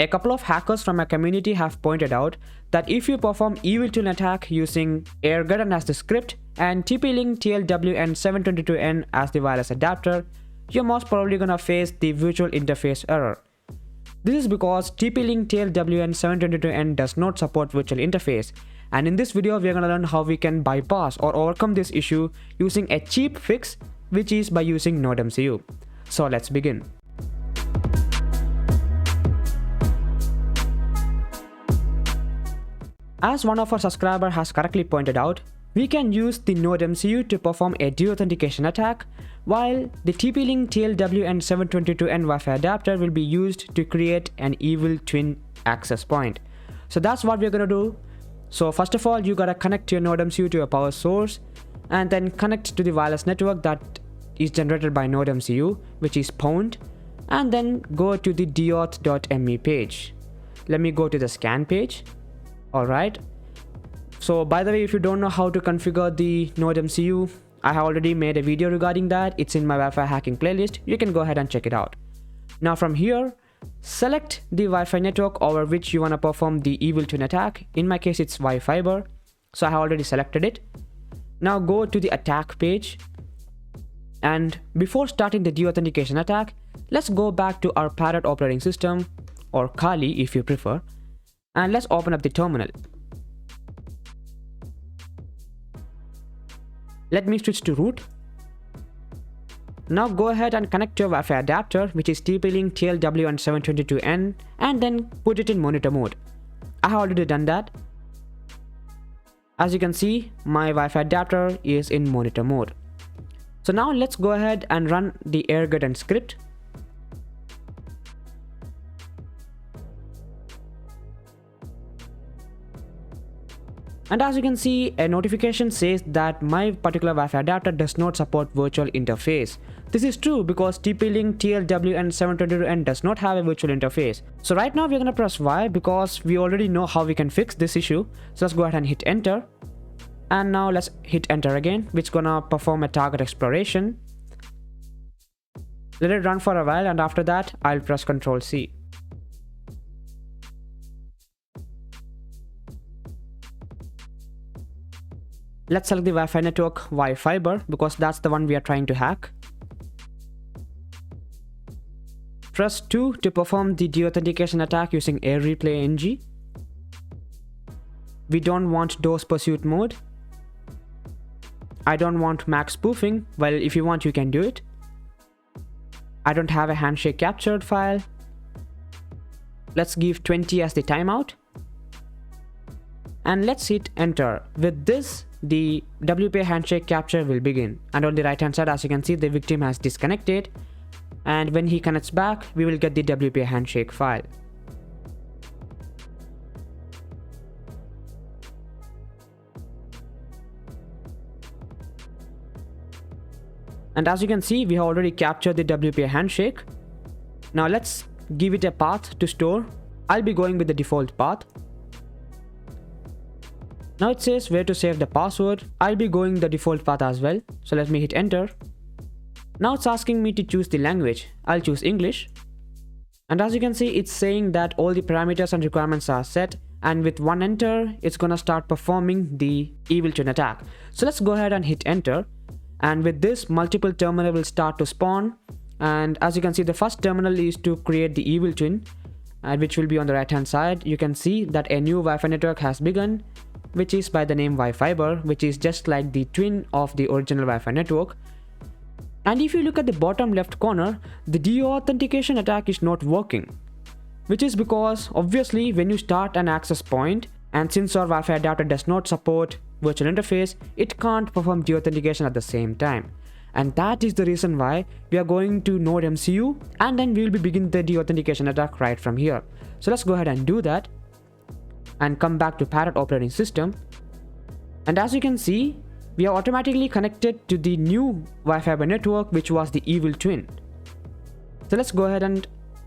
A couple of hackers from our community have pointed out that if you perform evil twin attack using Airgeddon as the script and TP-Link TLWN722N as the wireless adapter, you're most probably gonna face the virtual interface error. This is because TP-Link TLWN722N does not support virtual interface, and in this video we are gonna learn how we can bypass or overcome this issue using a cheap fix, which is by using NodeMCU. So let's begin. As one of our subscribers has correctly pointed out, we can use the NodeMCU to perform a deauthentication attack, while the TP-Link TLWN722N Wi-Fi adapter will be used to create an evil twin access point. So that's what we're gonna do. So first of all, you gotta connect your NodeMCU to a power source and then connect to the wireless network that is generated by NodeMCU, which is pwned, and then go to the deauth.me page. Let me go to the scan page. Alright, so by the way, if you don't know how to configure the NodeMCU, I have already made a video regarding that. It's in my Wi-Fi hacking playlist. You can go ahead and check it out. Now from here, select the Wi-Fi network over which you want to perform the evil twin attack. In my case, it's Wi-Fiber, so I have already selected it. Now go to the attack page, and before starting the deauthentication attack, let's go back to our parent operating system, or Kali if you prefer, and let's open up the terminal. Let me switch to root. Now go ahead and connect your Wi-Fi adapter, which is TP-Link TLWN722N, and then put it in monitor mode. I have already done that. As you can see, my Wi-Fi adapter is in monitor mode. So now let's go ahead and run the Airgeddon script. And as you can see, a notification says that my particular Wi-Fi adapter does not support virtual interface. This is true because TP-Link TLWN722N does not have a virtual interface. So right now we're gonna press Y because we already know how we can fix this issue. So let's go ahead and hit enter. And now let's hit enter again, which is gonna perform a target exploration. Let it run for a while, and after that I'll press Ctrl C. Let's select the Wi-Fi network Wi-Fiber because that's the one we are trying to hack. Press 2 to perform the deauthentication attack using Air Replay NG. We don't want DOS pursuit mode. I don't want MAC spoofing. Well, if you want, you can do it. I don't have a handshake captured file. Let's give 20 as the timeout. And let's hit enter. With this, the WPA handshake capture will begin, and on the right hand side, as you can see, the victim has disconnected, and when he connects back, we will get the WPA handshake file. And as you can see, we have already captured the WPA handshake. Now let's give it a path to store. I'll be going with the default path. Now it says where to save the password. I'll be going the default path as well. So let me hit enter. Now it's asking me to choose the language. I'll choose English. And as you can see, it's saying that all the parameters and requirements are set. And with one enter, it's gonna start performing the evil twin attack. So let's go ahead and hit enter. And with this, multiple terminal will start to spawn. And as you can see, the first terminal is to create the evil twin, which will be on the right hand side. You can see that a new Wi-Fi network has begun, which is by the name Wi-Fiber, which is just like the twin of the original Wi-Fi network. And if you look at the bottom left corner, the deauthentication attack is not working, which is because obviously when you start an access point, and since our Wi-Fi adapter does not support virtual interface, it can't perform deauthentication at the same time. And that is the reason why we are going to NodeMCU, and then we will be beginning the deauthentication attack right from here. So let's go ahead and do that. And come back to parent operating system, and as you can see, we are automatically connected to the new Wi-Fi network, which was the evil twin. So let's go ahead and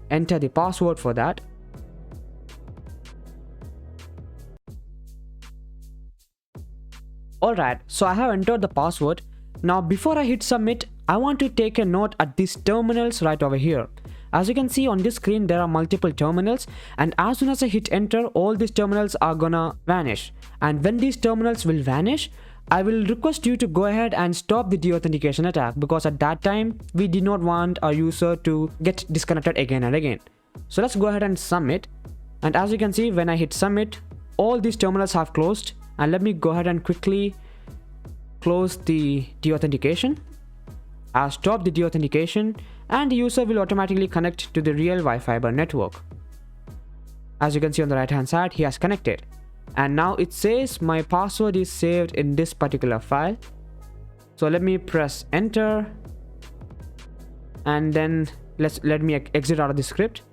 enter the password for that. Alright, so I have entered the password. Now before I hit submit, I want to take a note at these terminals right over here. As you can see on this screen, there are multiple terminals, and as soon as I hit enter, all these terminals are gonna vanish. And when these terminals will vanish, I will request you to go ahead and stop the deauthentication attack, because at that time we did not want our user to get disconnected again and again. So let's go ahead and submit. And as you can see, when I hit submit, all these terminals have closed. And let me go ahead and quickly close the deauthentication. I'll stop the deauthentication, and the user will automatically connect to the real Wi-Fi network. As you can see on the right hand side, he has connected. And now it says my password is saved in this particular file. So let me press enter, and then let me exit out of the script.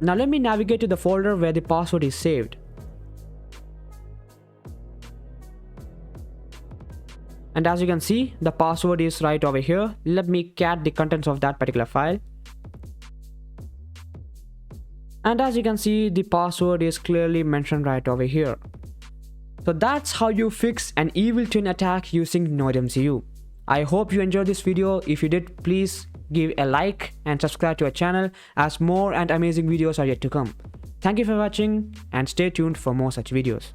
Now let me navigate to the folder where the password is saved. And as you can see, the password is right over here. Let me cat the contents of that particular file. And as you can see, the password is clearly mentioned right over here. So that's how you fix an evil twin attack using NodeMCU. I hope you enjoyed this video. If you did, please give a like and subscribe to our channel, as more and amazing videos are yet to come. Thank you for watching, and stay tuned for more such videos.